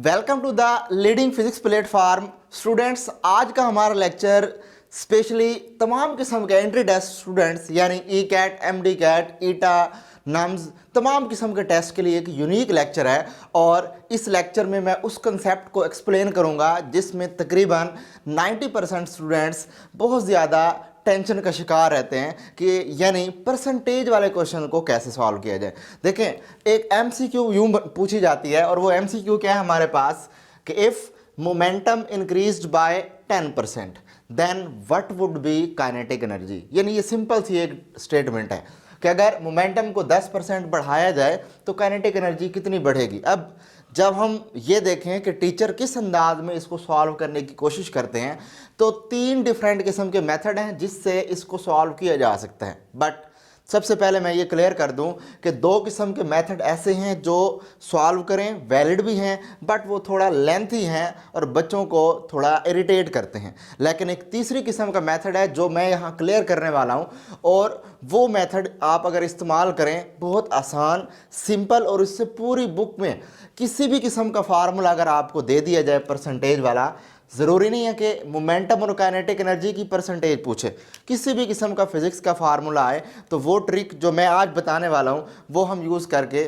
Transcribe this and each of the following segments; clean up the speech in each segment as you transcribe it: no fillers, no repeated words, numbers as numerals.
Welcome to the leading physics platform. Students, आज का हमारा लेक्चर स्पेशली तमाम किस्म के एंट्री टेस्ट स्टूडेंट्स यानी E CAT, M D CAT, ETEA, NUMS, तमाम किस्म के टेस्ट के लिए एक यूनिक लेक्चर है। और इस लेक्चर में मैं उस कंसेप्ट को एक्सप्लेन करूंगा जिसमें तकरीबन 90% स्टूडेंट्स बहुत ज़्यादा टेंशन का शिकार रहते हैं कि यानी परसेंटेज वाले क्वेश्चन को कैसे सॉल्व किया जाए। देखें, एक एमसीक्यू यूं पूछी जाती है और वो एमसीक्यू क्या है हमारे पास कि if momentum increased by 10% then what would be kinetic energy. यानी ये सिंपल सी एक स्टेटमेंट है कि अगर मोमेंटम को 10% बढ़ाया जाए तो काइनेटिक एनर्जी कितनी बढ़ेगी। अब जब हम ये देखें कि टीचर किस अंदाज में इसको सॉल्व करने की कोशिश करते हैं तो 3 डिफरेंट किस्म के मेथड हैं जिससे इसको सॉल्व किया जा सकता है। बट सबसे पहले मैं ये क्लियर कर दूं कि 2 किस्म के मेथड ऐसे हैं जो सॉल्व करें, वैलिड भी हैं, बट वो थोड़ा लेंथी हैं और बच्चों को थोड़ा इरिटेट करते हैं। लेकिन एक तीसरी किस्म का मेथड है जो मैं यहाँ क्लियर करने वाला हूँ, और वो मेथड आप अगर इस्तेमाल करें बहुत आसान, सिंपल, और इससे पूरी बुक में किसी भी किस्म का फार्मूला अगर आपको दे दिया जाए परसेंटेज वाला, ज़रूरी नहीं है कि मोमेंटम और काइनेटिक एनर्जी की परसेंटेज पूछे, किसी भी किस्म का फिज़िक्स का फार्मूला आए तो वो ट्रिक जो मैं आज बताने वाला हूँ वो हम यूज़ करके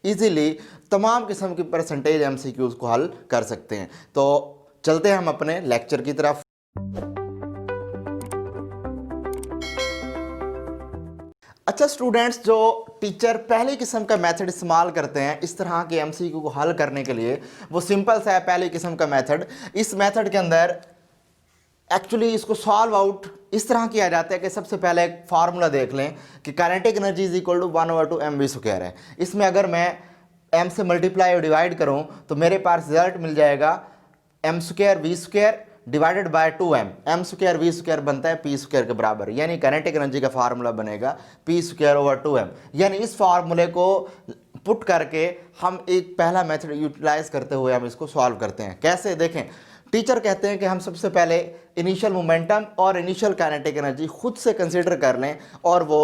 इजीली तमाम किस्म की परसेंटेज एमसीक्यूज़ को हल कर सकते हैं। तो चलते हैं हम अपने लेक्चर की तरफ। अच्छा स्टूडेंट्स, जो टीचर पहली किस्म का मेथड इस्तेमाल करते हैं इस तरह के एमसीक्यू को हल करने के लिए, वो सिंपल सा है पहली किस्म का मेथड। इस मेथड के अंदर एक्चुअली इसको सॉल्व आउट इस तरह किया जाता है कि सबसे पहले एक फार्मूला देख लें कि kinetic energy is equal to 1/2 mv² है। इसमें अगर मैं m से मल्टीप्लाई और डिवाइड करूँ तो मेरे पास रिजल्ट मिल जाएगा m² v² divided by 2m। m² v² बनता है p² के बराबर, यानी काइनेटिक एनर्जी का फार्मूला बनेगा p²/2m। यानी इस फार्मूले को पुट करके हम एक पहला मेथड यूटिलाइज करते हुए हम इसको सॉल्व करते हैं। कैसे, देखें, टीचर कहते हैं कि हम सबसे पहले इनिशियल मोमेंटम और इनिशियल काइनेटिक एनर्जी खुद से कंसिडर कर लें, और वो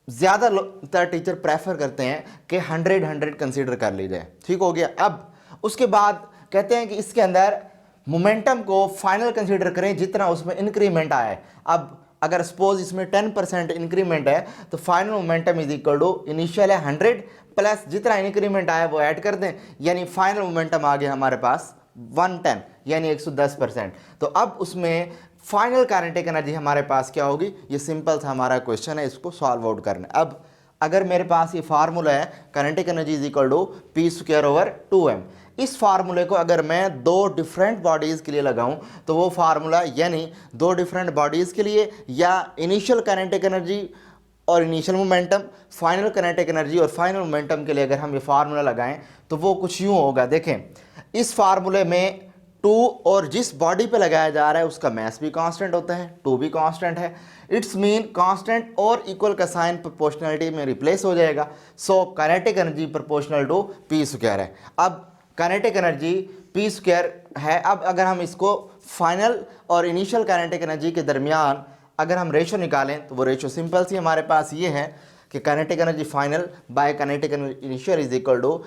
ज़्यादातर टीचर प्रेफर करते हैं कि 100 कंसिडर कर ली जाए। ठीक हो गया। अब उसके बाद कहते हैं कि इसके अंदर मोमेंटम को फाइनल कंसीडर करें जितना उसमें इंक्रीमेंट आया है। अब अगर सपोज इसमें 10% इंक्रीमेंट है तो final momentum is equal to initial है 100 प्लस जितना इंक्रीमेंट आया वो ऐड कर दें, यानी फाइनल मोमेंटम आ गया हमारे पास 110 यानी 110%। तो अब उसमें फाइनल काइनेटिक एनर्जी हमारे पास क्या होगी, ये सिंपल सा हमारा क्वेश्चन है, इसको सॉल्व आउट करना है। अब अगर मेरे पास ये फार्मूला है kinetic energy is equal to p²/2m, इस फार्मूले को अगर मैं 2 डिफरेंट बॉडीज़ के लिए लगाऊं तो वो फार्मूला यानी 2 डिफरेंट बॉडीज़ के लिए या इनिशियल काइनेटिक एनर्जी और initial momentum, final kinetic energy और फाइनल मोमेंटम के लिए अगर हम ये फार्मूला लगाएं तो वो कुछ यूँ होगा। देखें, इस फार्मूले में 2 और जिस बॉडी पे लगाया जा रहा है उसका मास भी कांस्टेंट होता है, 2 भी कांस्टेंट है। इट्स मीन कांस्टेंट और इक्वल का साइन प्रोपोर्शनलिटी में रिप्लेस हो जाएगा। So kinetic energy proportional to p² है। अब काइनेटिक एनर्जी p² है। अब अगर हम इसको फाइनल और इनिशियल काइनेटिक एनर्जी के दरमियान अगर हम रेशो निकालें तो वो रेशो सिंपल सी हमारे पास ये है कि kinetic energy final by kinetic energy initial is equal to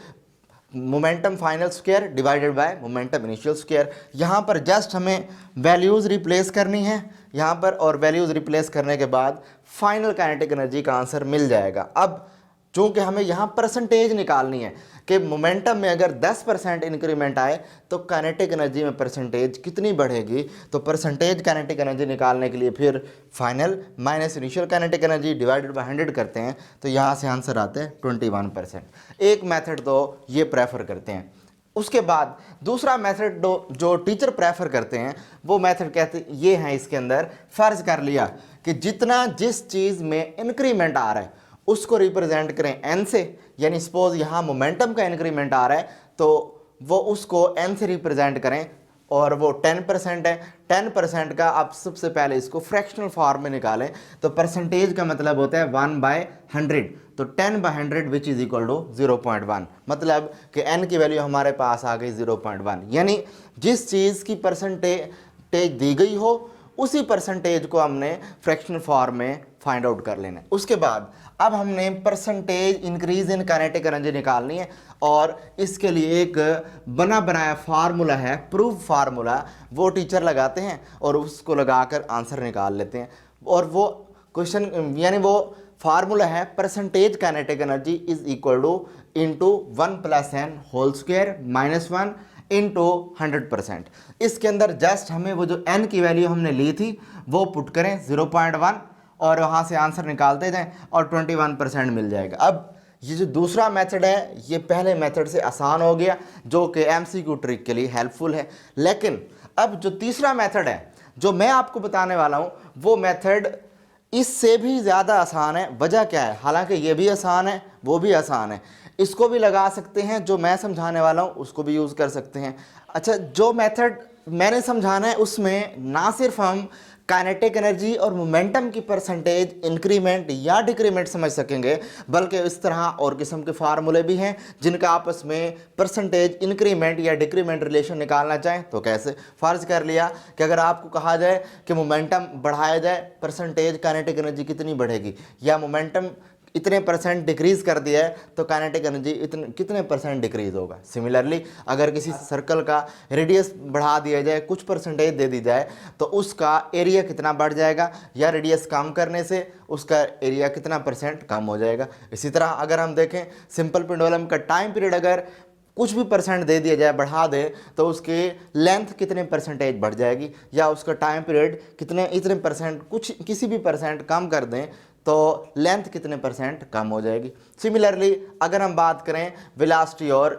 momentum final square divided by momentum initial square. यहाँ पर जस्ट हमें वैल्यूज़ रिप्लेस करनी है यहाँ पर, और वैल्यूज़ रिप्लेस करने के बाद फाइनल काइनेटिक एनर्जी का आंसर मिल जाएगा। अब चूँकि हमें यहाँ परसेंटेज निकालनी है कि मोमेंटम में अगर 10% इंक्रीमेंट आए तो काइनेटिक एनर्जी में परसेंटेज कितनी बढ़ेगी, तो परसेंटेज काइनेटिक एनर्जी निकालने के लिए फिर final minus initial kinetic energy divided by 100 करते हैं तो यहाँ से आंसर आता है 21%। एक मेथड तो ये प्रेफर करते हैं। उसके बाद दूसरा मेथड जो टीचर प्रेफर करते हैं वो मेथड कहते ये हैं, इसके अंदर फ़र्ज़ कर लिया कि जितना जिस चीज़ में इंक्रीमेंट आ रहा है उसको रिप्रेजेंट करें n से, यानी सपोज यहाँ मोमेंटम का इंक्रीमेंट आ रहा है तो वो उसको n से रिप्रेजेंट करें, और वो 10% है। 10% का आप सबसे पहले इसको फ्रैक्शनल फॉर्म में निकालें तो परसेंटेज का मतलब होता है 1/100, तो 10/100 विच इज़ इक्वल टू 0.1, मतलब कि n की वैल्यू हमारे पास आ गई 0.1। यानी जिस चीज़ की परसेंटेज दी गई हो उसी परसेंटेज को हमने फ्रैक्शनल फॉर्म में फाइंड आउट कर लेना है। उसके बाद अब हमने percentage increase in kinetic energy निकालनी है और इसके लिए एक बना बनाया फार्मूला है, प्रूफ फार्मूला, वो टीचर लगाते हैं और उसको लगाकर आंसर निकाल लेते हैं। और वो क्वेश्चन यानी वो फार्मूला है percentage kinetic energy is equal to into 1 + n whole square minus 1 into 100%। इसके अंदर जस्ट हमें वो जो n की वैल्यू हमने ली थी वो पुट करें 0.1 और वहाँ से आंसर निकालते जाएं और 21% मिल जाएगा। अब ये जो दूसरा मेथड है ये पहले मेथड से आसान हो गया, जो कि MCQ ट्रिक के लिए हेल्पफुल है। लेकिन अब जो तीसरा मेथड है जो मैं आपको बताने वाला हूँ वो मेथड इससे भी ज़्यादा आसान है। वजह क्या है? हालांकि ये भी आसान है वो भी आसान है, इसको भी लगा सकते हैं, जो मैं समझाने वाला हूँ उसको भी यूज़ कर सकते हैं। अच्छा, जो मेथड मैंने समझाना है उसमें ना सिर्फ हम काइनेटिक एनर्जी और मोमेंटम की परसेंटेज इंक्रीमेंट या डिक्रीमेंट समझ सकेंगे, बल्कि इस तरह और किस्म के फार्मूले भी हैं जिनका आपस में परसेंटेज इंक्रीमेंट या डिक्रीमेंट रिलेशन निकालना चाहें तो कैसे। फ़र्ज़ कर लिया कि अगर आपको कहा जाए कि मोमेंटम बढ़ाया जाए, परसेंटेज काइनेटिक एनर्जी कितनी बढ़ेगी, या मोमेंटम इतने % डिक्रीज़ कर दिया है तो काइनेटिक एनर्जी कितने % डिक्रीज़ होगा। सिमिलरली अगर किसी सर्कल का रेडियस बढ़ा दिया जाए, कुछ परसेंटेज दे दी जाए, तो उसका एरिया कितना बढ़ जाएगा, या रेडियस कम करने से उसका एरिया कितना % कम हो जाएगा। इसी तरह अगर हम देखें सिंपल पेंडुलम का टाइम पीरियड अगर कुछ भी % दे दिया जाए, बढ़ा दे, तो उसके लेंथ कितने % बढ़ जाएगी, या उसका टाइम पीरियड इतने % कुछ किसी भी % कम कर दें तो लेंथ कितने % कम हो जाएगी। सिमिलरली अगर हम बात करें वेलोसिटी और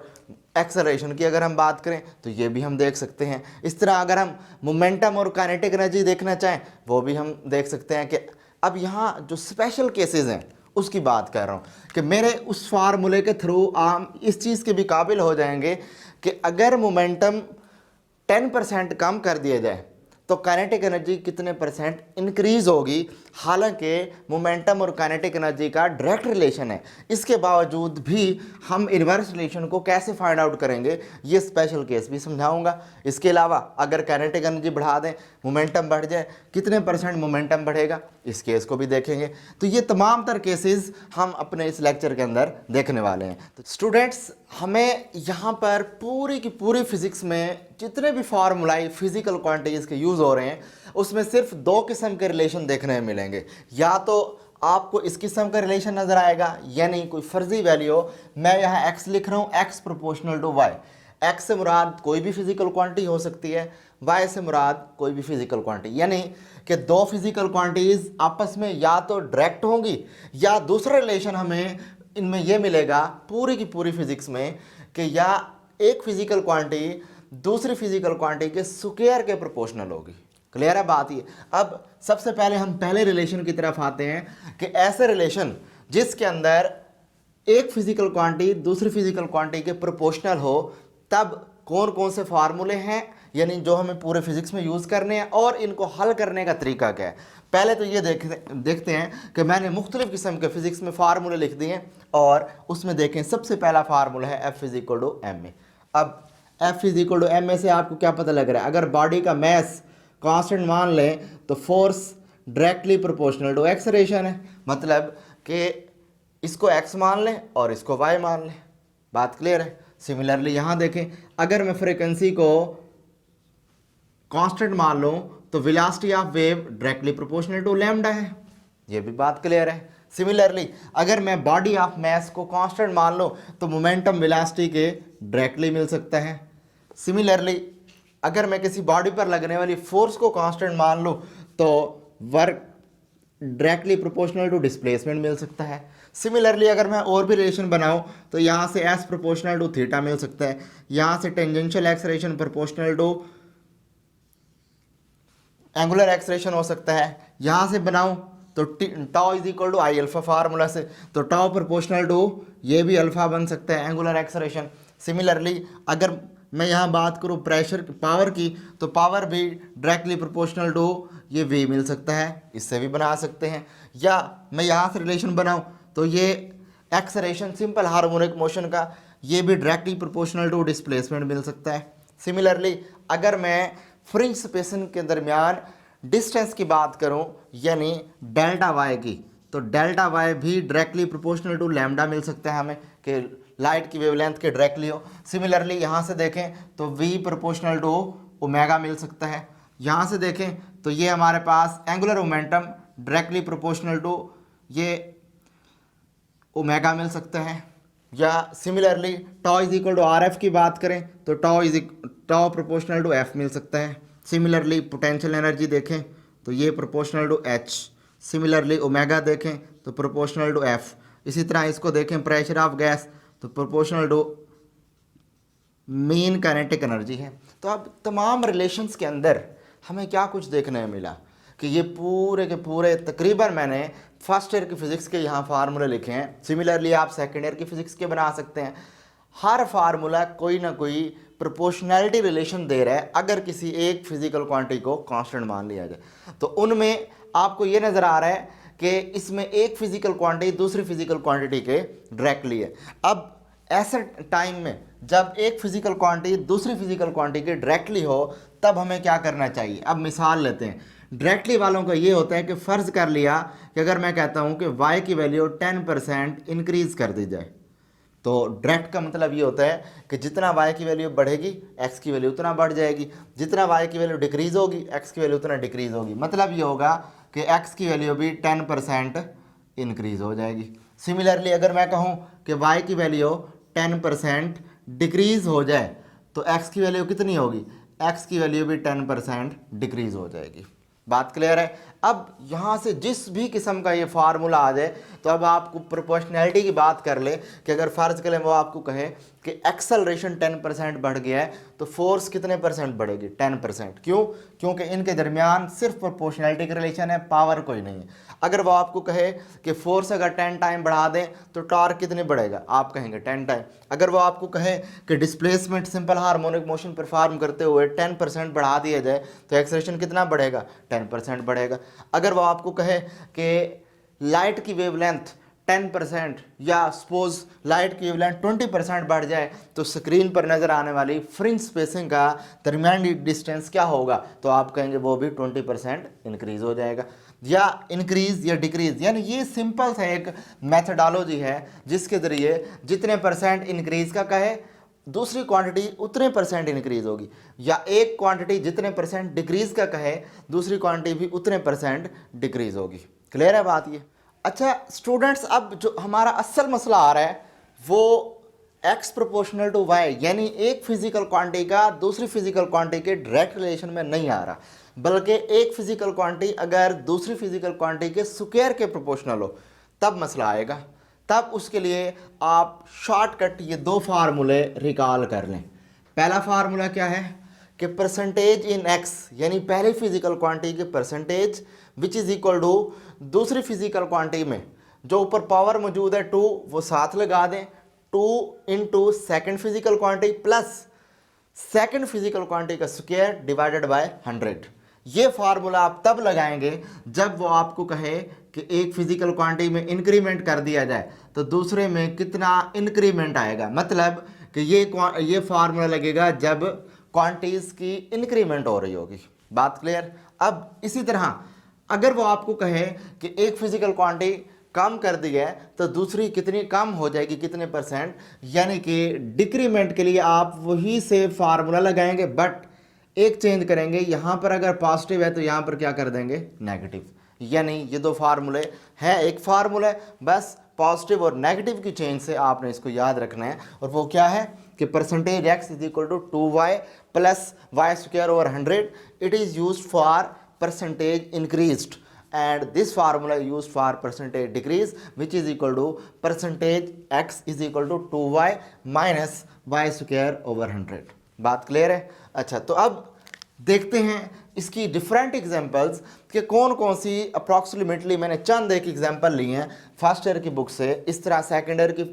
एक्सेलरेशन की, अगर हम बात करें तो ये भी हम देख सकते हैं। इस तरह अगर हम मोमेंटम और काइनेटिक एनर्जी देखना चाहें वो भी हम देख सकते हैं। कि अब यहाँ जो स्पेशल केसेस हैं उसकी बात कर रहा हूँ कि मेरे उस फार्मूले के थ्रू आप इस चीज़ के भी काबिल हो जाएंगे कि अगर मोमेंटम 10% कम कर दिया जाए तो काइनेटिक एनर्जी कितने % इंक्रीज़ होगी। हालांकि मोमेंटम और काइनेटिक एनर्जी का डायरेक्ट रिलेशन है, इसके बावजूद भी हम इन्वर्स रिलेशन को कैसे फाइंड आउट करेंगे ये स्पेशल केस भी समझाऊंगा। इसके अलावा अगर काइनेटिक एनर्जी बढ़ा दें, मोमेंटम बढ़ जाए, कितने % मोमेंटम बढ़ेगा, इस केस को भी देखेंगे। तो ये तमाम तर केसेस हम अपने इस लेक्चर के अंदर देखने वाले हैं। तो स्टूडेंट्स, हमें यहाँ पर पूरी की पूरी फिज़िक्स में जितने भी फार्मूलाई फिज़िकल क्वांटिटीज़ के यूज़ हो रहे हैं उसमें सिर्फ 2 किस्म के रिलेशन देखने में मिलेंगे। या तो आपको इस किस्म का रिलेशन नज़र आएगा, यानी कोई फर्जी वैल्यू, मैं यहाँ x लिख रहा हूँ, x proportional to y। x से मुराद कोई भी फिज़िकल क्वांटिटी हो सकती है, y से मुराद कोई भी फिज़िकल क्वांटिटी, यानी कि 2 फिज़िकल क्वांटिटीज़ आपस में या तो डायरेक्ट होंगी या दूसरा रिलेशन हमें इनमें यह मिलेगा पूरी की पूरी फिज़िक्स में कि या एक फिज़िकल क्वांटिटी दूसरी फिज़िकल क्वांटिटी के स्क्वायर के प्रोपोर्शनल होगी। क्लियर है बात ये। अब सबसे पहले हम पहले रिलेशन की तरफ आते हैं कि ऐसे रिलेशन जिसके अंदर एक फिज़िकल क्वांटिटी दूसरी फिज़िकल क्वांटिटी के प्रोपोर्शनल हो, तब कौन कौन से फार्मूले हैं, यानी जो हमें पूरे फिज़िक्स में यूज़ करने हैं, और इनको हल करने का तरीका क्या है। पहले तो ये देखते हैं कि मैंने मुख्तलिफ़ किस्म के फ़िज़िक्स में फार्मूले लिख दिए हैं, और उसमें देखें सबसे पहला फार्मूला है F = ma। अब F = ma से आपको क्या पता लग रहा है? अगर बॉडी का मैस कांस्टेंट मान लें तो force directly proportional to acceleration है, मतलब कि इसको x मान लें और इसको y मान लें। बात क्लियर है। सिमिलरली यहाँ देखें, अगर मैं फ्रीक्वेंसी को कांस्टेंट मान लूँ तो velocity of wave directly proportional to lambda है, ये भी बात क्लियर है। सिमिलरली अगर मैं बॉडी ऑफ मैस को कांस्टेंट मान लूँ तो मोमेंटम वेलोसिटी के डायरेक्टली मिल सकता है। सिमिलरली अगर मैं किसी बॉडी पर लगने वाली फोर्स को कांस्टेंट मान लूँ तो work directly proportional to displacement मिल सकता है। सिमिलरली अगर मैं और भी रिलेशन बनाऊँ तो यहाँ से S प्रोपोर्शनल टू थीटा मिल सकता है, यहाँ से tangential acceleration proportional to angular acceleration हो सकता है। यहाँ से बनाऊँ तो टाउ = I अल्फा फार्मूला से, तो टाउ प्रोपोर्शनल टू ये भी अल्फा बन सकता है एंगुलर एक्सेलरेशन। सिमिलरली अगर मैं यहाँ बात करूँ प्रेशर पावर की तो पावर भी डायरेक्टली प्रोपोर्शनल टू ये v मिल सकता है, इससे भी बना सकते हैं। या मैं यहाँ से रिलेशन बनाऊँ तो ये एक्सेलरेशन सिंपल हार्मोनिक मोशन का ये भी डायरेक्टली प्रोपोर्शनल टू डिस्प्लेसमेंट मिल सकता है। सिमिलरली अगर मैं फ्रिंज स्पेसिंग के दरमियान डिस्टेंस की बात करूं यानी डेल्टा वाई की, तो डेल्टा वाई भी डायरेक्टली प्रोपोर्शनल टू लैम्डा मिल सकता है हमें कि लाइट की वेवलेंथ के डायरेक्टली हो। सिमिलरली यहाँ से देखें तो v प्रोपोर्शनल टू ओमेगा मिल सकता है। यहाँ से देखें तो ये हमारे पास angular momentum directly proportional to ये ओमेगा मिल सकता है। या similarly tau is equal to R F की बात करें तो टॉ प्रोपोर्शनल टू एफ मिल सकता है। सिमिलरली पोटेंशियल एनर्जी देखें तो ये proportional to H. Similarly omega देखें तो प्रोपोर्शनल टू एफ। इसी तरह इसको देखें प्रेशर ऑफ गैस तो proportional to mean kinetic energy है। तो अब तमाम रिलेशंस के अंदर हमें क्या कुछ देखने में मिला कि ये पूरे के पूरे तकरीबन मैंने फर्स्ट ईयर की फिज़िक्स के यहाँ फार्मूले लिखे हैं। सिमिलरली आप सेकेंड ईयर की फिज़िक्स के बना सकते हैं। हर फार्मूला कोई ना कोई प्रोपोर्शनैलिटी रिलेशन दे रहा है अगर किसी एक फिजिकल क्वांटिटी को कांस्टेंट मान लिया जाए। तो उनमें आपको ये नज़र आ रहा है कि इसमें एक फिजिकल क्वांटिटी दूसरी फिजिकल क्वांटिटी के डायरेक्टली है। अब ऐसे टाइम में जब एक फिजिकल क्वांटिटी दूसरी फिजिकल क्वांटिटी के डायरेक्टली हो तब हमें क्या करना चाहिए। अब मिसाल लेते हैं, डायरेक्टली वालों का ये होता है कि फ़र्ज़ कर लिया कि अगर मैं कहता हूँ कि y की वैल्यू 10% इंक्रीज़ कर दी जाए, तो डायरेक्ट का मतलब ये होता है कि जितना y की वैल्यू बढ़ेगी x की वैल्यू उतना बढ़ जाएगी, जितना y की वैल्यू डिक्रीज़ होगी x की वैल्यू उतना डिक्रीज़ होगी। मतलब ये होगा कि x की वैल्यू भी 10% इंक्रीज़ हो जाएगी। सिमिलरली अगर मैं कहूँ कि y की वैल्यू 10% डिक्रीज़ हो जाए तो x की वैल्यू कितनी होगी, x की वैल्यू भी 10% डिक्रीज़ हो जाएगी। बात क्लियर है। अब यहाँ से जिस भी किस्म का ये फार्मूला आ जाए तो अब आपको प्रोपोर्शनैलिटी की बात कर ले कि अगर फ़र्ज़ करें वो आपको कहे कि एक्सेलरेशन 10% बढ़ गया है तो फोर्स कितने परसेंट बढ़ेगी, 10%। क्यों? क्योंकि इनके दरमियान सिर्फ प्रोपोर्शनैलिटी का रिलेशन है, पावर कोई नहीं है। अगर वो आपको कहे कि फोर्स अगर 10 टाइम बढ़ा दें तो टॉर्क कितनी बढ़ेगा, आप कहेंगे 10 टाइम। अगर वो आपको कहे कि displacement simple harmonic motion perform करते हुए 10% बढ़ा दिया जाए तो एक्सेलरेशन कितना बढ़ेगा, 10% बढ़ेगा। अगर वो आपको कहे कि लाइट की वेवलेंथ 10% या सपोज लाइट की वेवलेंथ 20% बढ़ जाए तो स्क्रीन पर नज़र आने वाली फ्रिंज स्पेसिंग का दरमियानी डिस्टेंस क्या होगा, तो आप कहेंगे वो भी 20% इंक्रीज़ हो जाएगा। या इंक्रीज़ या डिक्रीज़, यानी ये सिंपल सा एक मेथडोलॉजी है जिसके ज़रिए जितने परसेंट इंक्रीज़ का कहे दूसरी क्वांटिटी उतने परसेंट इंक्रीज़ होगी, या एक क्वांटिटी जितने परसेंट डिक्रीज़ का कहे दूसरी क्वांटिटी भी उतने परसेंट डिक्रीज़ होगी। क्लियर है बात ये। अच्छा स्टूडेंट्स, अब जो हमारा असल मसला आ रहा है वो x प्रोपोर्शनल टू y, यानी एक फिजिकल क्वांटिटी का दूसरी फिजिकल क्वांटिटी के डायरेक्ट रिलेशन में नहीं आ रहा, बल्कि एक फिजिकल क्वांटिटी अगर दूसरी फिजिकल क्वांटिटी के स्क्वायर के प्रोपोर्शनल हो तब मसला आएगा। तब उसके लिए आप शॉर्टकट ये दो फार्मूले रिकॉल कर लें। पहला फार्मूला क्या है कि परसेंटेज इन x, यानी पहली फिजिकल क्वांटिटी के percentage which is equal to दूसरी फिजिकल क्वांटिटी में जो ऊपर पावर मौजूद है 2 वो साथ लगा दें, 2 into second physical quantity plus second physical quantity का स्क्वायर डिवाइडेड बाय 100। ये फार्मूला आप तब लगाएंगे जब वो आपको कहे कि एक फिजिकल क्वांटिटी में इंक्रीमेंट कर दिया जाए तो दूसरे में कितना इंक्रीमेंट आएगा। मतलब कि ये फार्मूला लगेगा जब क्वांटिटीज़ की इंक्रीमेंट हो रही होगी। बात क्लियर। अब इसी तरह अगर वो आपको कहे कि एक फिजिकल क्वांटिटी कम कर दी है तो दूसरी कितनी कम हो जाएगी, कितने परसेंट, यानी कि डिक्रीमेंट के लिए आप वही से फार्मूला लगाएंगे बट एक चेंज करेंगे। यहाँ पर अगर पॉजिटिव है तो यहाँ पर क्या कर देंगे, नेगेटिव। यानी ये दो फार्मूले हैं, एक फार्मूला है, बस पॉजिटिव और नेगेटिव की चेंज से आपने इसको याद रखना है। और वो क्या है कि percentage x is equal to 2y plus y square over 100। It is use for percentage increased and this formula used for percentage decrease which is equal to percentage x is equal to 2y minus y square over 100। बात clear है। अच्छा तो अब देखते हैं इसकी different examples कि कौन कौन सी अप्रॉक्सीमेटली मैंने चंद एक एग्जांपल ली हैं फर्स्ट ईयर की बुक से, इस तरह सेकेंड ईयर की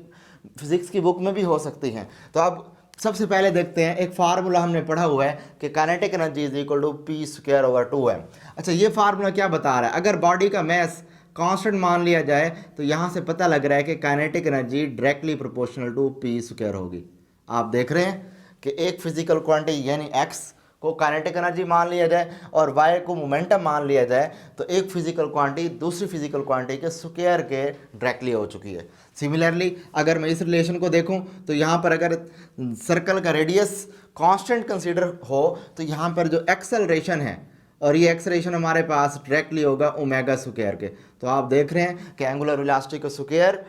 फिजिक्स की बुक में भी हो सकती हैं। तो अब सबसे पहले देखते हैं, एक फार्मूला हमने पढ़ा हुआ है कि kinetic energy is equal to p square over 2m। अच्छा ये फार्मूला क्या बता रहा है, अगर बॉडी का मैस कांस्टेंट मान लिया जाए तो यहाँ से पता लग रहा है कि kinetic energy directly proportional to p square होगी। आप देख रहे हैं कि एक फिजिकल क्वांटिटी यानी x को काइनेटिक एनर्जी मान लिया जाए और y को मोमेंटम मान लिया जाए, तो एक फिजिकल क्वांटिटी दूसरी फिजिकल क्वांटिटी के स्क्वायर के डायरेक्टली हो चुकी है। सिमिलरली अगर मैं इस रिलेशन को देखूं तो यहाँ पर अगर सर्कल का रेडियस कांस्टेंट कंसीडर हो तो यहाँ पर जो एक्सेलरेशन है और ये एक्सेलरेशन हमारे पास डायरेक्टली होगा ओमेगा स्क्वायर के। तो आप देख रहे हैं कि एंगुलर वेलोसिटी का स्क्वायर,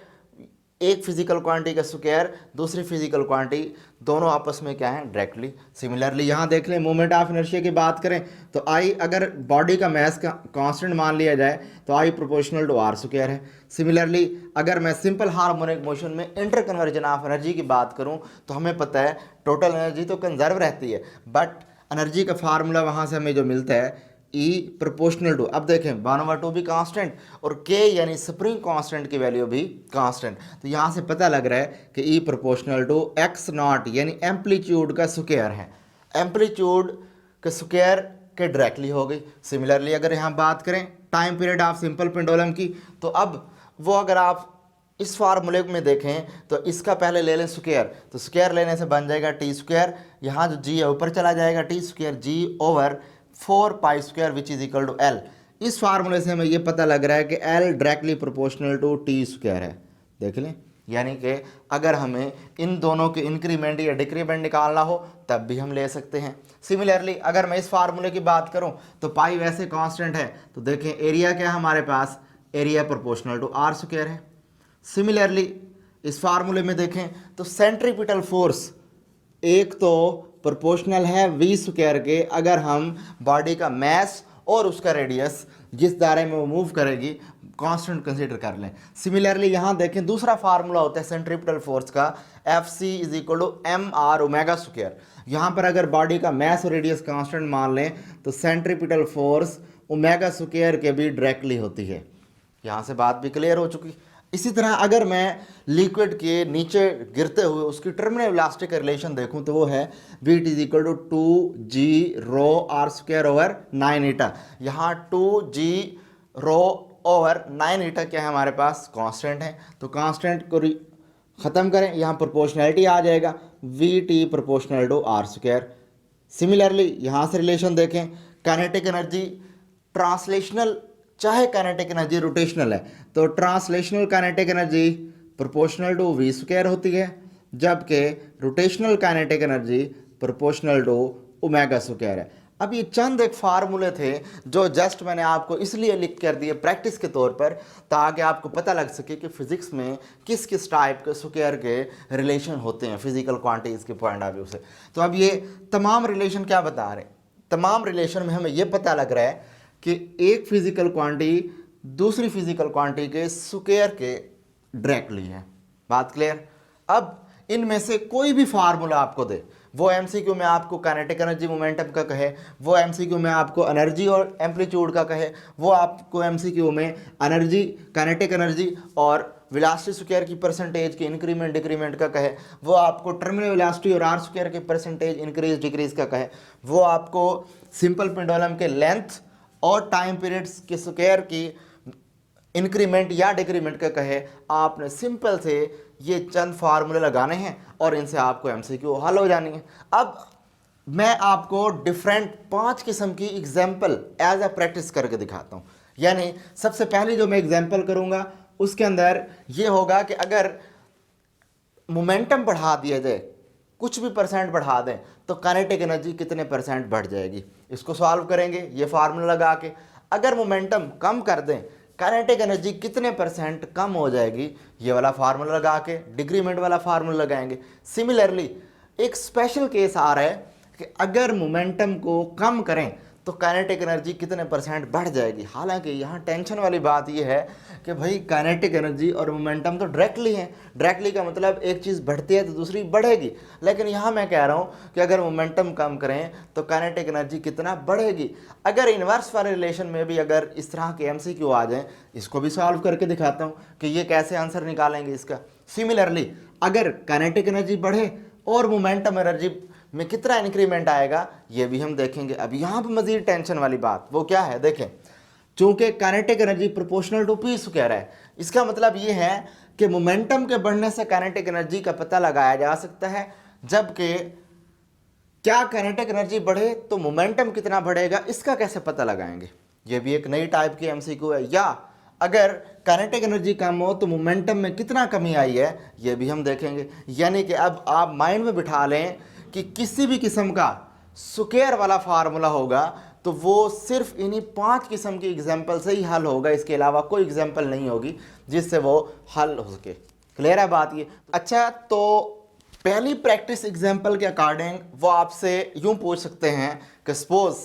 एक फिजिकल क्वांटिटी का स्क्वायर दूसरी फिजिकल क्वांटिटी, दोनों आपस में क्या है, डायरेक्टली। सिमिलरली यहाँ देख लें मोमेंट ऑफ इनर्शिया की बात करें तो आई अगर बॉडी का मास का कांस्टेंट मान लिया जाए तो I proportional to are square है। सिमिलरली अगर मैं सिंपल हार्मोनिक मोशन में इंटर कन्वर्जन ऑफ एनर्जी की बात करूं तो हमें पता है टोटल एनर्जी तो कंजर्व रहती है, बट एनर्जी का फार्मूला वहाँ से हमें जो मिलता है ई प्रोपोर्शनल टू, अब देखें 1/2 भी कांस्टेंट और के यानी स्प्रिंग कांस्टेंट की वैल्यू भी कांस्टेंट, तो यहाँ से पता लग रहा है कि ई प्रोपोर्शनल टू एक्स नॉट यानी एम्पलीट्यूड का स्क्वायर है, एम्पलीट्यूड के स्क्वायर के डायरेक्टली हो गई। सिमिलरली अगर यहाँ बात करें time period of simple pendulum की, तो अब वो अगर आप इस फार्मूले में देखें तो इसका पहले ले लें स्क्वायर, तो स्क्वायर लेने से बन जाएगा टी स्क्वायर, यहाँ जो जी है ऊपर चला जाएगा, T square g over 4 pi square which is equal to L. इस फार्मूले से हमें ये पता लग रहा है कि L directly proportional to T square है, देख लें। यानी कि अगर हमें इन दोनों के इंक्रीमेंट या डिक्रीमेंट निकालना हो तब भी हम ले सकते हैं। सिमिलरली अगर मैं इस फार्मूले की बात करूं तो पाई वैसे कांस्टेंट है, तो देखें एरिया क्या है हमारे पास, area proportional to are square है। सिमिलरली इस फार्मूले में देखें तो सेंट्रीपिटल फोर्स एक तो प्रोपोर्शनल है वी स्क्वायर के, अगर हम बॉडी का मास और उसका रेडियस जिस दायरे में वो मूव करेगी कांस्टेंट कंसीडर कर लें। सिमिलरली यहाँ देखें दूसरा फार्मूला होता है सेंट्रीपिटल फोर्स का, F C is equal to m r omega square. यहाँ पर अगर बॉडी का मास और रेडियस कांस्टेंट मान लें तो सेंट्रीपिटल फोर्स ओमेगा स्क्वायर के भी डायरेक्टली होती है। यहाँ से बात भी क्लियर हो चुकी। इसी तरह अगर मैं लिक्विड के नीचे गिरते हुए उसकी टर्मिनल वेलोसिटी का रिलेशन देखूं तो वो है v is equal to 2g rho r square over 9 eta. यहाँ 2g रो ओवर 9 ईटा क्या है हमारे पास, कांस्टेंट है, तो कांस्टेंट को ख़त्म करें, यहाँ प्रोपोर्शनैलिटी आ जाएगा V T proportional to are square. Similarly यहाँ से रिलेशन देखें, काइनेटिक एनर्जी ट्रांसलेशनल चाहे काइनेटिक एनर्जी रोटेशनल है, तो translational kinetic energy proportional to v square होती है, जबकि rotational kinetic energy proportional to omega square है। अब ये चंद एक फार्मूले थे जो जस्ट मैंने आपको इसलिए लिख कर दिए प्रैक्टिस के तौर पर, ताकि आपको पता लग सके कि फिजिक्स में किस किस टाइप के स्क्वायर के रिलेशन होते हैं फिजिकल क्वांटिटीज़ के पॉइंट ऑफ व्यू से। तो अब ये तमाम रिलेशन क्या बता रहे हैं, तमाम रिलेशन में हमें ये पता लग रहा है कि एक फिजिकल क्वांटिटी दूसरी फिजिकल क्वांटिटी के स्क्वायर के डायरेक्टली है। बात क्लियर। अब इनमें से कोई भी फार्मूला आपको दे, वो एमसीक्यू में आपको काइनेटिक एनर्जी मोमेंटम का कहे, वो एमसीक्यू में आपको एनर्जी और एम्पलीट्यूड का कहे, वो आपको एमसीक्यू में एनर्जी काइनेटिक एनर्जी और वेलोसिटी स्क्वायर की परसेंटेज के इंक्रीमेंट डिक्रीमेंट का कहे, वो आपको टर्मिनल वेलोसिटी और आर स्क्वायर के परसेंटेज इंक्रीज डिक्रीज का कहे, वो आपको सिंपल पेंडुलम के लेंथ और टाइम पीरियड्स के स्क्वायर की इंक्रीमेंट या डिक्रीमेंट का कहे, आपने सिंपल से ये चंद फार्मूले लगाने हैं और इनसे आपको एमसीक्यू हल हो जानी है। अब मैं आपको डिफरेंट 5 किस्म की एग्जाम्पल एज ए प्रैक्टिस करके दिखाता हूँ। यानी सबसे पहली जो मैं एग्जाम्पल करूँगा उसके अंदर ये होगा कि अगर मोमेंटम बढ़ा दिया जाए, कुछ भी परसेंट बढ़ा दें, तो काइनेटिक एनर्जी कितने परसेंट बढ़ जाएगी, इसको सॉल्व करेंगे ये फार्मूला लगा के। अगर मोमेंटम कम कर दें, काइनेटिक एनर्जी कितने परसेंट कम हो जाएगी, ये वाला फार्मूला लगा के डिक्रीमेंट वाला फार्मूला लगाएंगे। सिमिलरली एक स्पेशल केस आ रहा है कि अगर मोमेंटम को कम करें तो काइनेटिक एनर्जी कितने परसेंट बढ़ जाएगी। हालांकि यहाँ टेंशन वाली बात ये है कि भाई काइनेटिक एनर्जी और मोमेंटम तो डायरेक्टली हैं, डायरेक्टली का मतलब एक चीज़ बढ़ती है तो दूसरी बढ़ेगी, लेकिन यहाँ मैं कह रहा हूँ कि अगर मोमेंटम कम करें तो काइनेटिक एनर्जी कितना बढ़ेगी। अगर इन्वर्स वाले रिलेशन में भी अगर इस तरह के एमसीक्यू आ जाएँ, इसको भी सॉल्व करके दिखाता हूँ कि ये कैसे आंसर निकालेंगे इसका। सिमिलरली अगर काइनेटिक एनर्जी बढ़े और मोमेंटम एनर्जी में कितना इंक्रीमेंट आएगा, ये भी हम देखेंगे। अब यहाँ पर मजीद टेंशन वाली बात वो क्या है, देखें, चूंकि kinetic energy proportional to p square है, इसका मतलब ये है कि मोमेंटम के बढ़ने से काइनेटिक एनर्जी का पता लगाया जा सकता है, जबकि क्या काइनेटिक एनर्जी बढ़े तो मोमेंटम कितना बढ़ेगा, इसका कैसे पता लगाएंगे? ये भी एक नई टाइप की एमसीक्यू है। या अगर काइनेटिक एनर्जी कम हो तो मोमेंटम में कितना कमी आई है, ये भी हम देखेंगे। यानी कि अब आप माइंड में बिठा लें कि किसी भी किस्म का स्क्वायर वाला फार्मूला होगा तो वो सिर्फ इन्हीं 5 किस्म की एग्जाम्पल से ही हल होगा, इसके अलावा कोई एग्जाम्पल नहीं होगी जिससे वो हल हो सके। क्लियर है बात ये? अच्छा, तो पहली प्रैक्टिस एग्जाम्पल के अकॉर्डिंग वो आपसे यूं पूछ सकते हैं कि suppose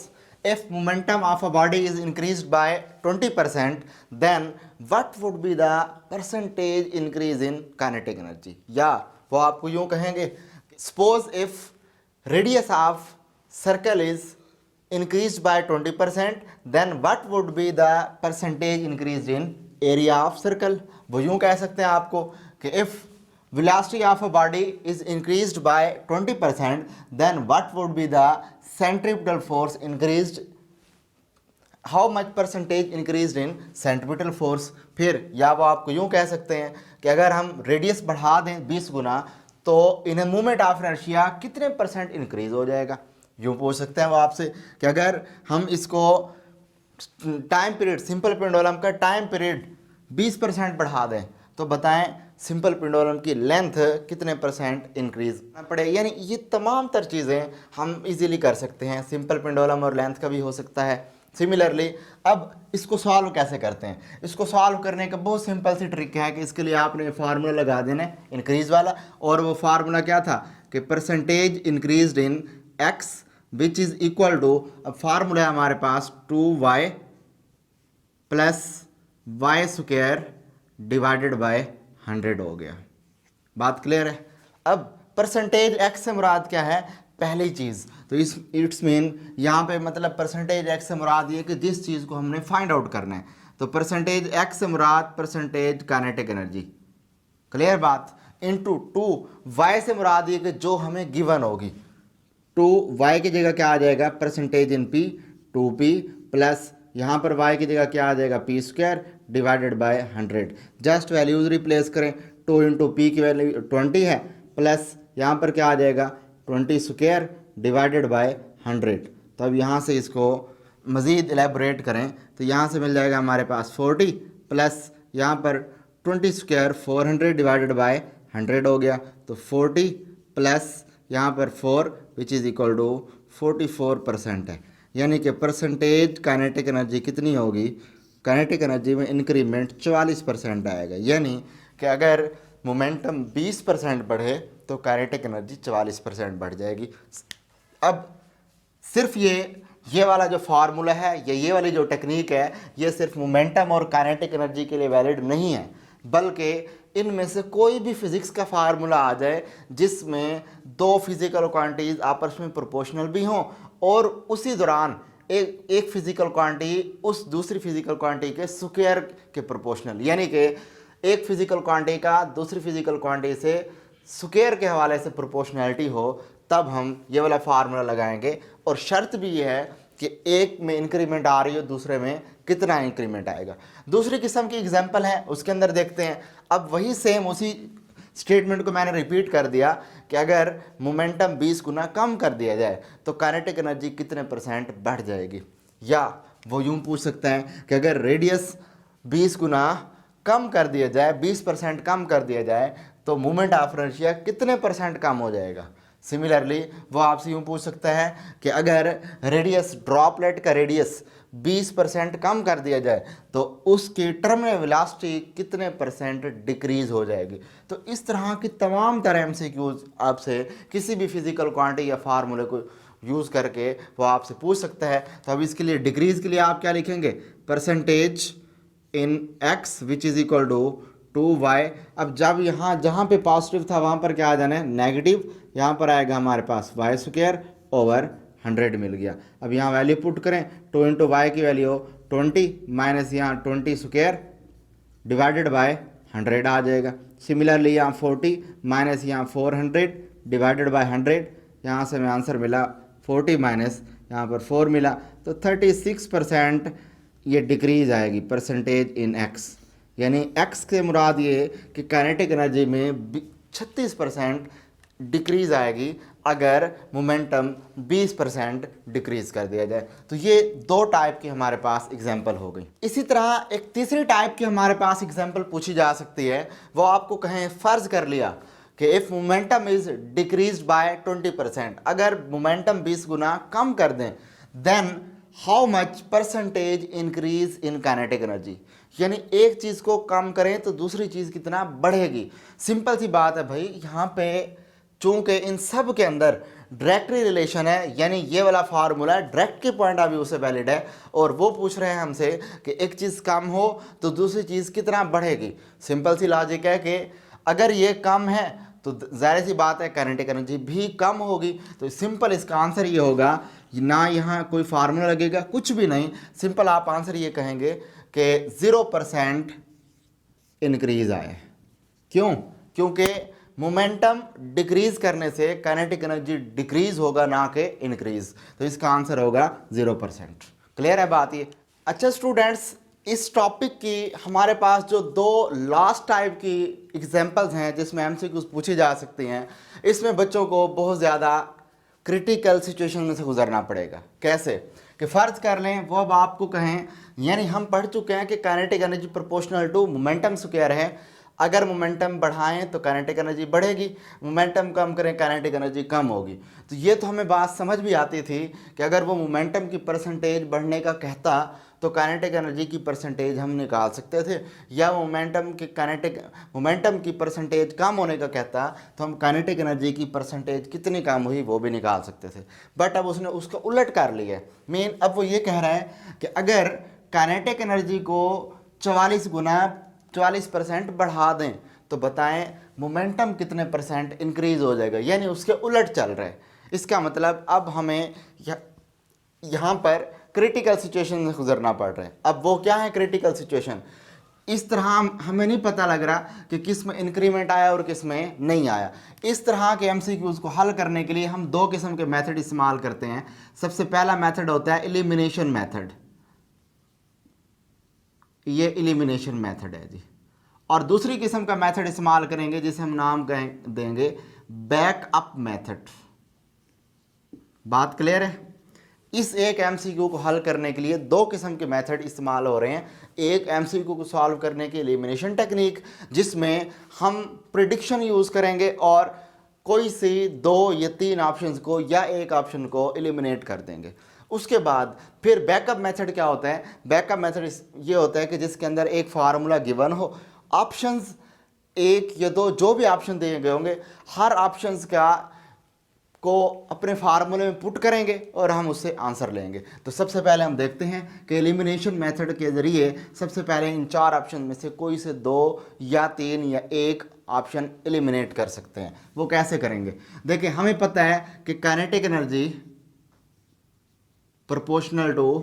if momentum of a body is increased by 20% then what would be the percentage increase in kinetic energy. या वो आपको यूं कहेंगे, suppose if radius of circle is increased by 20% then what would be the percentage increased in area of circle। वो यूं कह सकते हैं आपको कि if velocity of a body is increased by 20% then what would be the centripetal force increased, how much percentage increased in centripetal force। फिर या वो आपको यूं कह सकते हैं कि अगर हम रेडियस बढ़ा दें 20 गुना तो इन मूवमेंट ऑफ इनर्शिया कितने परसेंट इंक्रीज हो जाएगा। यूँ पूछ सकते हैं वो आपसे कि अगर हम इसको टाइम पीरियड, सिंपल पेंडुलम का टाइम पीरियड 20% बढ़ा दें तो बताएं सिंपल पेंडुलम की लेंथ कितने परसेंट इंक्रीज पड़े। यानी ये तमाम तर चीज़ें हम इजीली कर सकते हैं, सिंपल पेंडुलम और लेंथ का भी हो सकता है। सिमिलरली अब इसको सॉल्व कैसे करते हैं? इसको सॉल्व करने का बहुत सिंपल सी ट्रिक है कि इसके लिए आपने फार्मूला लगा देना है इंक्रीज वाला, और वो फार्मूला क्या था कि percentage increase in x which is equal to, अब फार्मूला है हमारे पास 2y plus y square divided by 100 हो गया। बात क्लियर है? अब परसेंटेज x से मुराद क्या है? पहली चीज़ तो इट्स मीन यहाँ पे मतलब परसेंटेज x से मुराद ये कि जिस चीज़ को हमने फाइंड आउट करना है, तो परसेंटेज x से मुराद परसेंटेज काइनेटिक एनर्जी। क्लियर बात? इनटू 2y से मुराद ये कि जो हमें गिवन होगी, 2y की जगह क्या आ जाएगा percentage in p, 2p plus यहाँ पर y की जगह क्या आ जाएगा p square divided by 100। Just values replace करें, 2 इंटू पी की वैल्यू 20 है प्लस यहाँ पर क्या आ जाएगा 20 स्क्वायर डिवाइडेड बाय 100। तो अब यहाँ से इसको मज़ीद एलेबोरेट करें तो यहाँ से मिल जाएगा हमारे पास 40 प्लस यहाँ पर 20 स्क्वायर 400 डिवाइडेड बाय 100 हो गया। तो 40 प्लस यहाँ पर 4 विच इज़ इक्वल टू 44% है। यानी कि परसेंटेज काइनेटिक एनर्जी कितनी होगी? काइनेटिक एनर्जी में इंक्रीमेंट 44% आएगा। यानी कि अगर मोमेंटम 20% बढ़े तो काइनेटिक एनर्जी 44% बढ़ जाएगी। अब सिर्फ ये वाला जो फार्मूला है या ये वाली जो टेक्निक है ये सिर्फ मोमेंटम और काइनेटिक एनर्जी के लिए वैलिड नहीं है, बल्कि इनमें से कोई भी फिजिक्स का फार्मूला आ जाए जिसमें दो फिजिकल क्वांटिटीज आपस में प्रोपोर्शनल भी हों और उसी दौरान एक फिजिकल क्वांटिटी उस दूसरी फिजिकल क्वांटिटी के स्क्वायर के प्रोपोर्शनल, यानी कि एक फिजिकल क्वांटिटी का दूसरी फिजिकल क्वांटिटी से स्क्वायर के हवाले से प्रोपोर्शनैलिटी हो, तब हम ये वाला फार्मूला लगाएंगे। और शर्त भी ये है कि एक में इंक्रीमेंट आ रही हो, दूसरे में कितना इंक्रीमेंट आएगा। दूसरी किस्म की एग्जांपल है, उसके अंदर देखते हैं। अब वही सेम उसी स्टेटमेंट को मैंने रिपीट कर दिया कि अगर मोमेंटम 20 गुना कम कर दिया जाए तो काइनेटिक एनर्जी कितने परसेंट बढ़ जाएगी। या वो यूं पूछ सकते हैं कि अगर रेडियस 20 गुना कम कर दिया जाए, 20% कम कर दिया जाए तो मूवमेंट ऑफ इनर्शिया कितने परसेंट कम हो जाएगा। सिमिलरली वो आपसे यूँ पूछ सकता है कि अगर रेडियस, ड्रॉपलेट का रेडियस 20% कम कर दिया जाए तो उसकी टर्मिनल वेलोसिटी कितने परसेंट डिक्रीज हो जाएगी। तो इस तरह की तमाम तरह एमसीक्यूज आपसे किसी भी फिजिकल क्वांटिटी या फार्मूले को यूज़ करके वो आपसे पूछ सकता है। तो अब इसके लिए डिक्रीज के लिए आप क्या लिखेंगे? Percentage in x which is equal to 2y। अब जब यहाँ जहाँ पे पॉजिटिव था वहाँ पर क्या आ जाना है नेगेटिव, यहाँ पर आएगा हमारे पास वाई स्क्वायर ओवर 100 मिल गया। अब यहाँ वैल्यू पुट करें, 2 इंटू वाई की वैल्यू 20 माइनस यहाँ 20 स्क्वायर डिवाइडेड बाय 100 आ जाएगा। सिमिलरली यहाँ 40 माइनस यहाँ 400 डिवाइडेड बाय 100, यहाँ से हमें आंसर मिला 40 माइनस यहाँ पर 4 मिला, तो 36% ये डिक्रीज आएगी परसेंटेज इन x। यानी x के मुराद ये कि काइनेटिक एनर्जी में 36% डिक्रीज आएगी अगर मोमेंटम 20% डिक्रीज कर दिया जाए। तो ये दो टाइप की हमारे पास एग्जांपल हो गई। इसी तरह एक तीसरी टाइप की हमारे पास एग्जांपल पूछी जा सकती है, वो आपको कहें फर्ज कर लिया कि if momentum is decreased by 20%, अगर मोमेंटम 20 गुना कम कर दें, then how much percentage increase in kinetic energy, यानी एक चीज़ को कम करें तो दूसरी चीज़ कितना बढ़ेगी। सिंपल सी बात है भाई, यहाँ पे चूंकि इन सब के अंदर डायरेक्टरी रिलेशन है, यानी ये वाला फार्मूला डायरेक्ट के पॉइंट ऑफ व्यू से वैलिड है, और वो पूछ रहे हैं हमसे कि एक चीज़ कम हो तो दूसरी चीज़ कितना बढ़ेगी। सिंपल सी लॉजिक है कि अगर ये कम है तो जाहिर सी बात है काइनेटिक एनर्जी भी कम होगी। तो सिंपल इसका आंसर ये होगा, ना यहाँ कोई फार्मूला लगेगा, कुछ भी नहीं, सिंपल आप आंसर ये कहेंगे कि 0% इंक्रीज आए। क्यों? क्योंकि मोमेंटम डिक्रीज करने से काइनेटिक एनर्जी डिक्रीज होगा, ना कि इंक्रीज। तो इसका आंसर होगा 0%। क्लियर है बात ये? अच्छा स्टूडेंट्स, इस टॉपिक की हमारे पास जो दो लास्ट टाइप की एग्जांपल्स हैं जिसमें एमसीक्यूज पूछी जा सकती हैं, इसमें बच्चों को बहुत ज़्यादा क्रिटिकल सिचुएशन में से गुजरना पड़ेगा। कैसे? कि फ़र्ज कर लें वो अब आपको कहें, यानी हम पढ़ चुके हैं कि kinetic energy proportional to momentum square है। अगर मोमेंटम बढ़ाएं तो काइनेटिक एनर्जी बढ़ेगी, मोमेंटम कम करें काइनेटिक एनर्जी कम होगी। तो ये तो हमें बात समझ भी आती थी कि अगर वो मोमेंटम की परसेंटेज बढ़ने का कहता तो काइनेटिक एनर्जी की परसेंटेज हम निकाल सकते थे, या मोमेंटम की परसेंटेज कम होने का कहता तो हम काइनेटिक एनर्जी की परसेंटेज कितनी कम हुई वो भी निकाल सकते थे। बट अब उसने उसका उलट कर लिया है। मेन अब वो ये कह रहा है कि अगर काइनेटिक एनर्जी को 44% बढ़ा दें तो बताएं मोमेंटम कितने परसेंट इंक्रीज हो जाएगा, यानी उसके उलट चल रहा है। इसका मतलब अब हमें यहाँ पर क्रिटिकल सिचुएशन में गुजरना पड़ रहा है। अब वो क्या है क्रिटिकल सिचुएशन? इस तरह हमें नहीं पता लग रहा कि किस में इंक्रीमेंट आया और किस में नहीं आया। इस तरह के एमसीक्यूज को हल करने के लिए हम दो किस्म के मेथड इस्तेमाल करते हैं। सबसे पहला मेथड होता है एलिमिनेशन मेथड, ये एलिमिनेशन मेथड है जी। और दूसरी किस्म का मेथड इस्तेमाल करेंगे जिसे हम नाम देंगे बैकअप मेथड। बात क्लियर है? इस एक एमसीक्यू को हल करने के लिए दो किस्म के मेथड इस्तेमाल हो रहे हैं। एक एमसीक्यू को सॉल्व करने की एलिमिनेशन टेक्निक, जिसमें हम प्रिडिक्शन यूज़ करेंगे और कोई सी 2 या 3 ऑप्शंस को या एक ऑप्शन को एलिमिनेट कर देंगे। उसके बाद फिर बैकअप मेथड क्या होता है? बैकअप मेथड ये होता है कि जिसके अंदर एक फार्मूला गिवन हो, ऑप्शंस 1 या 2 जो भी ऑप्शन दिए गए होंगे, हर ऑप्शंस को अपने फार्मूले में पुट करेंगे और हम उससे आंसर लेंगे। तो सबसे पहले हम देखते हैं कि एलिमिनेशन मेथड के ज़रिए सबसे पहले इन 4 ऑप्शन में से कोई से 2 या 3 या 1 ऑप्शन एलिमिनेट कर सकते हैं। वो कैसे करेंगे? देखिए, हमें पता है कि kinetic energy proportional to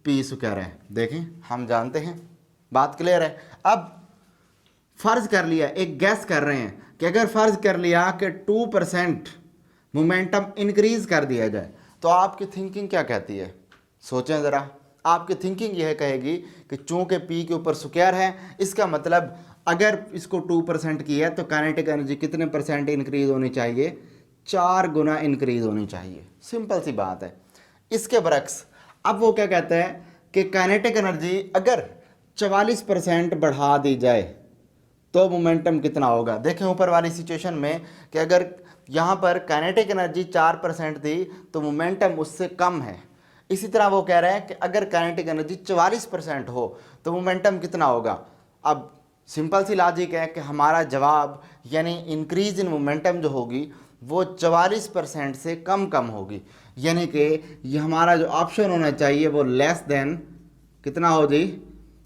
p square है। देखें, हम जानते हैं, बात क्लियर है। अब फ़र्ज़ कर लिया, एक गैस कर रहे हैं कि अगर फ़र्ज़ कर लिया कि 2% मोमेंटम इंक्रीज कर दिया जाए तो आपकी थिंकिंग क्या कहती है? सोचें ज़रा। आपकी थिंकिंग यह कहेगी कि चूंकि पी के ऊपर स्क्वायर है, इसका मतलब अगर इसको 2% की है तो काइनेटिक एनर्जी कितने परसेंट इंक्रीज होनी चाहिए? 4 गुना इंक्रीज होनी चाहिए। सिंपल सी बात है। इसके बरक्स अब वो क्या कहता है कि काइनेटिक एनर्जी अगर 44% बढ़ा दी जाए तो मोमेंटम कितना होगा? देखें ऊपर वाली सिचुएशन में कि अगर यहाँ पर काइनेटिक एनर्जी 4% थी तो मोमेंटम उससे कम है। इसी तरह वो कह रहा है कि अगर काइनेटिक एनर्जी 44% हो तो मोमेंटम कितना होगा? अब सिंपल सी लॉजिक है कि हमारा जवाब यानी इंक्रीज इन मोमेंटम जो होगी वो 44% से कम होगी, यानी कि ये हमारा जो ऑप्शन होना चाहिए वो लेस देन कितना हो जी?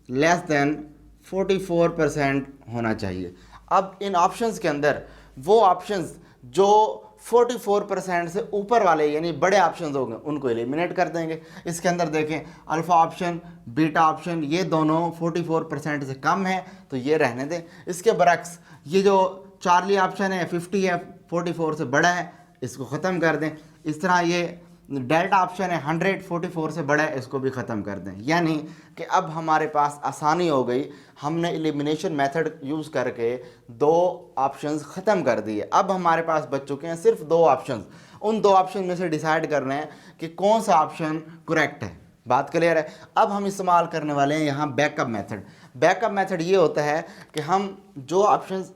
लेस देन 44% होना चाहिए। अब इन ऑप्शंस के अंदर वो ऑप्शंस जो 44% से ऊपर वाले यानी बड़े ऑप्शंस होंगे उनको एलिमिनेट कर देंगे। इसके अंदर देखें, अल्फ़ा ऑप्शन, बीटा ऑप्शन, ये दोनों 44% से कम है तो ये रहने दें। इसके बरक्स ये जो चार्ली ऑप्शन है 50 है, 44 से बड़ा है, इसको ख़त्म कर दें। इस तरह ये डेल्टा ऑप्शन है 100, 44 से बड़ा है, इसको भी ख़त्म कर दें। यानी कि अब हमारे पास आसानी हो गई, हमने एलिमिनेशन मेथड यूज़ करके 2 ऑप्शंस ख़त्म कर दिए। अब हमारे पास बच चुके हैं सिर्फ 2 ऑप्शंस। उन दो ऑप्शन में से डिसाइड करना है कि कौन सा ऑप्शन करेक्ट है। बात क्लियर है। अब हम इस्तेमाल करने वाले हैं यहाँ बैकअप मेथड। बैकअप मेथड ये होता है कि हम जो ऑप्शंस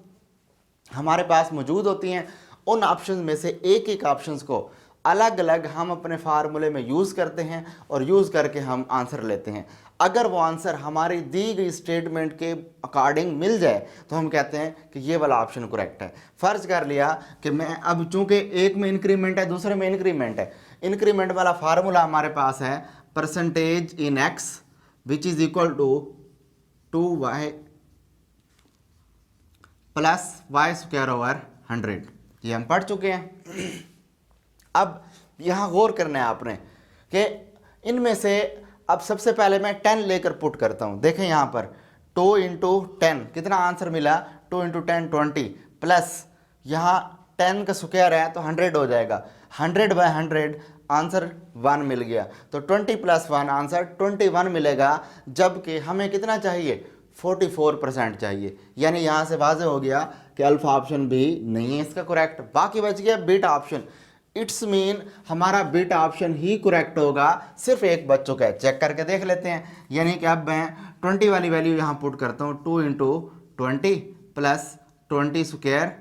हमारे पास मौजूद होती हैं उन ऑप्शंस में से एक एक ऑप्शंस को अलग अलग हम अपने फार्मूले में यूज़ करते हैं और यूज़ करके हम आंसर लेते हैं। अगर वो आंसर हमारी दी गई स्टेटमेंट के अकॉर्डिंग मिल जाए तो हम कहते हैं कि ये वाला ऑप्शन करेक्ट है। फ़र्ज़ कर लिया कि मैं अब चूँकि एक में इंक्रीमेंट है दूसरे में इंक्रीमेंट है, इंक्रीमेंट वाला फार्मूला हमारे पास है percentage in x which is equal to 2y plus y square over 100। ये हम पढ़ चुके हैं। अब यहाँ गौर करना है आपने कि इनमें से अब सबसे पहले मैं 10 लेकर पुट करता हूँ। देखें यहाँ पर 2 इंटू 10 कितना आंसर मिला, 2 इंटू 10 20 प्लस यहाँ 10 का स्क्वायर है तो 100 हो जाएगा, 100 बाय 100 आंसर 1 मिल गया। तो 20 प्लस 1 आंसर 21 मिलेगा, जबकि हमें कितना चाहिए 44% चाहिए। यानी यहाँ से वाज़ेह हो गया कि अल्फा ऑप्शन भी नहीं है इसका करेक्ट। बाकी बच गया बीटा ऑप्शन। इट्स मीन हमारा बीटा ऑप्शन ही करेक्ट होगा, सिर्फ एक बच चुका है। चेक करके देख लेते हैं। यानी कि अब मैं 20 वाली वैल्यू यहाँ पुट करता हूँ, 2 into 20 plus 20 square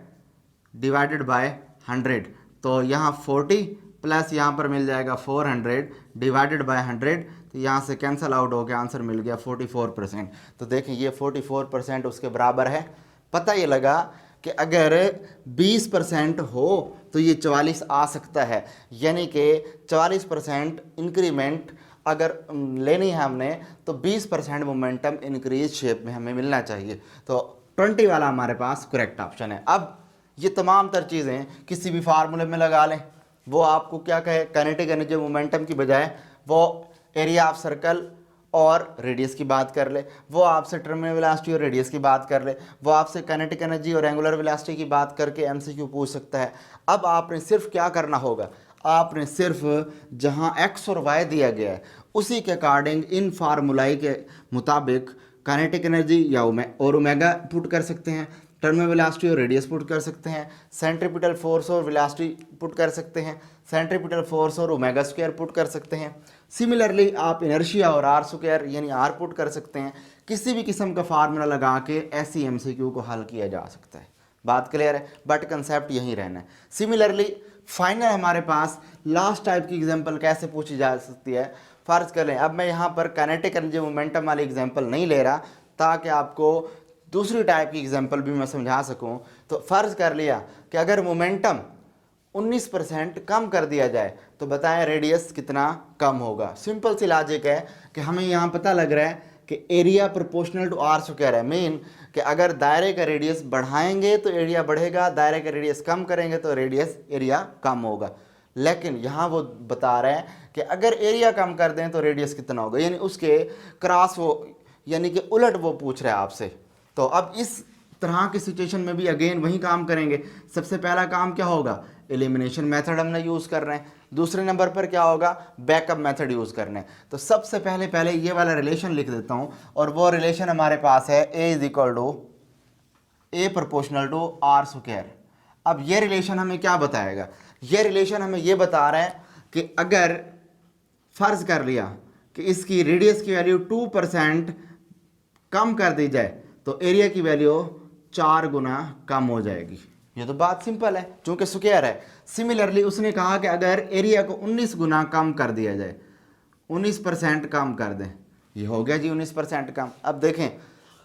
divided by 100। तो यहाँ 40 प्लस यहाँ पर मिल जाएगा 400 डिवाइडेड बाय 100। तो यहाँ से कैंसिल आउट हो गया, आंसर मिल गया 44%। तो देखें ये 44% उसके बराबर है। पता ये लगा कि अगर 20% हो तो ये 44 आ सकता है। यानी कि 44% इंक्रीमेंट अगर लेनी है हमने तो 20% मोमेंटम इंक्रीज शेप में हमें मिलना चाहिए। तो 20 वाला हमारे पास करेक्ट ऑप्शन है। अब ये तमाम तर चीज़ें किसी भी फार्मूले में लगा लें, वो आपको क्या कहे, काइनेटिक एनर्जी मोमेंटम की बजाय वो एरिया ऑफ सर्कल और रेडियस की बात कर ले, वो आपसे टर्मिनल वेलोसिटी और रेडियस की बात कर ले, वो आपसे काइनेटिक एनर्जी और एंगुलर वेलोसिटी की बात करके एमसीक्यू पूछ सकता है। अब आपने सिर्फ क्या करना होगा, आपने सिर्फ जहां एक्स और वाई दिया गया है उसी के अकॉर्डिंग इन फार्मूलाई के मुताबिक काइनेटिक एनर्जी या ओमेगा पुट कर सकते हैं, टर्मिनल वेलोसिटी और रेडियस पुट कर सकते हैं, सेंट्रीपिटल फोर्स और वेलोसिटी पुट कर सकते हैं, सेंट्रीपिटल फोर्स और ओमेगा स्क्वायर पुट कर सकते हैं। सिमिलरली आप इनर्शिया और आर स्क्वायर यानी आर पुट कर सकते हैं। किसी भी किस्म का फार्मूला लगा के ऐसी एमसीक्यू को हल किया जा सकता है। बात क्लियर है, बट कंसेप्ट यही रहना है। सिमिलरली फाइनल हमारे पास लास्ट टाइप की एग्जांपल कैसे पूछी जा सकती है। फर्ज कर लें, अब मैं यहाँ पर काइनेटिक एनर्जी मोमेंटम वाली एग्जांपल नहीं ले रहा ताकि आपको दूसरी टाइप की एग्जांपल भी मैं समझा सकूं। तो फ़र्ज़ कर लिया कि अगर मोमेंटम 19% कम कर दिया जाए तो बताएं रेडियस कितना कम होगा। सिंपल सी लॉजिक है कि हमें यहाँ पता लग रहा है कि area proportional to are square है। मीन कि अगर दायरे का रेडियस बढ़ाएंगे तो एरिया बढ़ेगा, दायरे का रेडियस कम करेंगे तो एरिया कम होगा। लेकिन यहाँ वो बता रहे हैं कि अगर एरिया कम कर दें तो रेडियस कितना होगा, यानी उसके क्रॉस वो यानी कि उलट वो पूछ रहे हैं आपसे। तो अब इस तरह की सिचुएशन में भी अगेन वही काम करेंगे। सबसे पहला काम क्या होगा, एलिमिनेशन मेथड हमने यूज़ कर रहे हैं। दूसरे नंबर पर क्या होगा, बैकअप मेथड यूज़ करना है। तो सबसे पहले ये वाला रिलेशन लिख देता हूँ, और वो रिलेशन हमारे पास है A is equal to A proportional to are square. अब ये रिलेशन हमें क्या बताएगा, ये रिलेशन हमें ये बता रहा है कि अगर फ़र्ज़ कर लिया कि इसकी रेडियस की वैल्यू 2% कम कर दी जाए तो एरिया की वैल्यू 4 गुना कम हो जाएगी। ये तो बात सिंपल है, चूंकि स्क्वायर है। सिमिलरली उसने कहा कि अगर एरिया को 19 गुना कम कर दिया जाए, 19% कम कर दें, ये हो गया जी 19% कम। अब देखें,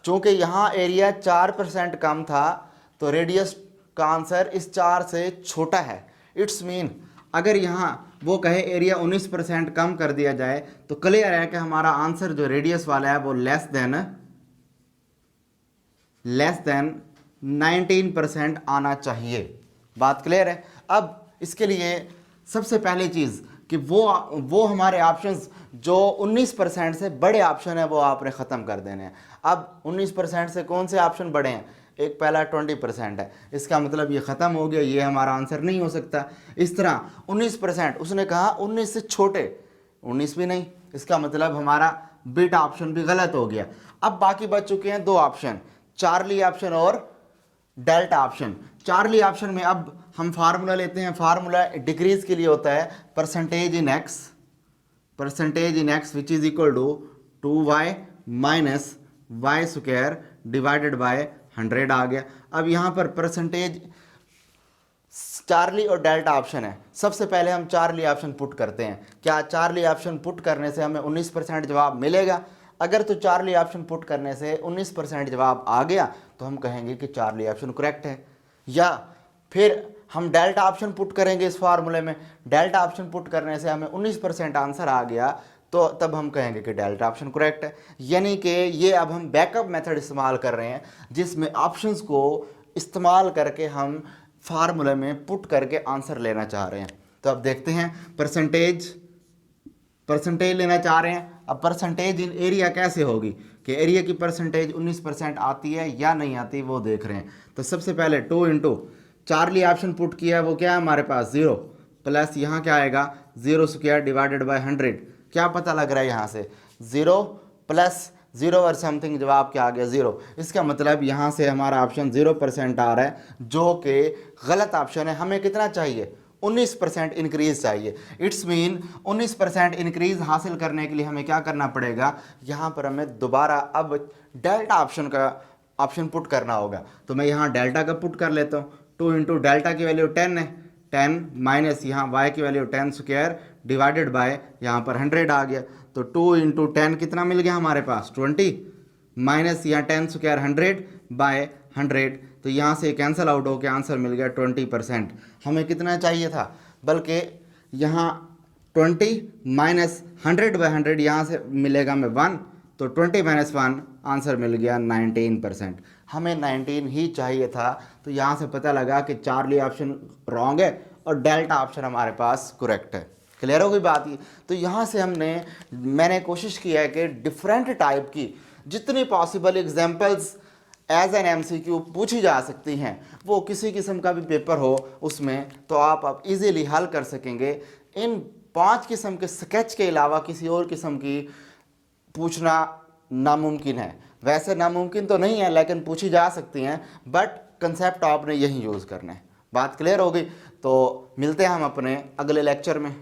चूंकि यहाँ एरिया 4% कम था तो रेडियस का आंसर इस 4 से छोटा है। इट्स मीन अगर यहाँ वो कहे एरिया 19% कम कर दिया जाए तो क्लियर है कि हमारा आंसर जो रेडियस वाला है वो लेस देन 19% आना चाहिए। बात क्लियर है। अब इसके लिए सबसे पहली चीज़ कि वो हमारे ऑप्शंस जो 19% से बड़े ऑप्शन है वो आपने ख़त्म कर देने हैं। अब 19% से कौन से ऑप्शन बड़े हैं, एक पहला 20% है, इसका मतलब ये ख़त्म हो गया, ये हमारा आंसर नहीं हो सकता। इस तरह 19% उसने कहा 19 से छोटे, 19 भी नहीं, इसका मतलब हमारा बीटा ऑप्शन भी गलत हो गया। अब बाकी बच चुके हैं दो ऑप्शन, चार्ली ऑप्शन और डेल्टा ऑप्शन। चार्ली ऑप्शन में अब हम फार्मूला लेते हैं, फार्मूला डिक्रीज के लिए होता है percentage in x which is equal to 2y minus y square divided by 100 आ गया। अब यहाँ पर परसेंटेज चार्ली और डेल्टा ऑप्शन है, सबसे पहले हम चार्ली ऑप्शन पुट करते हैं। क्या चार्ली ऑप्शन पुट करने से हमें 19% जवाब मिलेगा? अगर तो चार्ली ऑप्शन पुट करने से 19% जवाब आ गया तो हम कहेंगे कि चार्ली ऑप्शन करेक्ट है। या फिर हम डेल्टा ऑप्शन पुट करेंगे इस फार्मूले में, डेल्टा ऑप्शन पुट करने से हमें 19% आंसर आ गया तो तब हम कहेंगे कि डेल्टा ऑप्शन करेक्ट है। यानी कि ये अब हम बैकअप मेथड इस्तेमाल कर रहे हैं जिसमें ऑप्शंस को इस्तेमाल करके हम फार्मूले में पुट करके आंसर लेना चाह रहे हैं। तो अब देखते हैं परसेंटेज लेना चाह रहे हैं। अब परसेंटेज इन एरिया कैसे होगी कि एरिया की परसेंटेज 19% आती है या नहीं आती वो देख रहे हैं। तो सबसे पहले 2 इंटू चार्ली ऑप्शन पुट किया है वो क्या है हमारे पास 0 प्लस यहाँ क्या आएगा 0 स्क्वायर डिवाइडेड बाय 100। क्या पता लग रहा है यहाँ से 0 प्लस 0 और समथिंग जवाब क्या आ गया 0। इसका मतलब यहाँ से हमारा ऑप्शन 0% आ रहा है जो कि गलत ऑप्शन है। हमें कितना चाहिए 19% इंक्रीज चाहिए। इट्स मीन 19% इंक्रीज हासिल करने के लिए हमें क्या करना पड़ेगा, यहाँ पर हमें दोबारा अब डेल्टा ऑप्शन का ऑप्शन पुट करना होगा। तो मैं यहाँ डेल्टा का पुट कर लेता हूँ। 2 इंटू डेल्टा की वैल्यू 10 है, 10 माइनस यहाँ y की वैल्यू 10 स्क्वायर डिवाइडेड बाय यहाँ पर 100 आ गया। तो 2 इंटू 10 कितना मिल गया हमारे पास 20 माइनस यहाँ 10 स्क्वायर 100 बाय 100। तो यहाँ से कैंसिल आउट होकर आंसर मिल गया 20%। हमें कितना चाहिए था, बल्कि यहाँ 20 माइनस 100 बाय 100 यहाँ से मिलेगा हमें 1, तो 20 माइनस 1 आंसर मिल गया 19%। हमें 19 ही चाहिए था। तो यहाँ से पता लगा कि चार्ली ऑप्शन रॉन्ग है और डेल्टा ऑप्शन हमारे पास करेक्ट है। क्लियर हो गई बात ये। तो यहाँ से मैंने कोशिश की है कि डिफरेंट टाइप की जितनी possible examples as an MCQ पूछी जा सकती हैं, वो किसी किस्म का भी पेपर हो उसमें तो आप इजीली हल कर सकेंगे। इन 5 किस्म के स्केच के अलावा किसी और किस्म की पूछना नामुमकिन है। वैसे नामुमकिन तो नहीं है लेकिन पूछी जा सकती हैं, बट कंसेप्ट आपने यही यूज़ करना है। बात क्लियर हो गई। तो मिलते हैं हम अपने अगले लेक्चर में।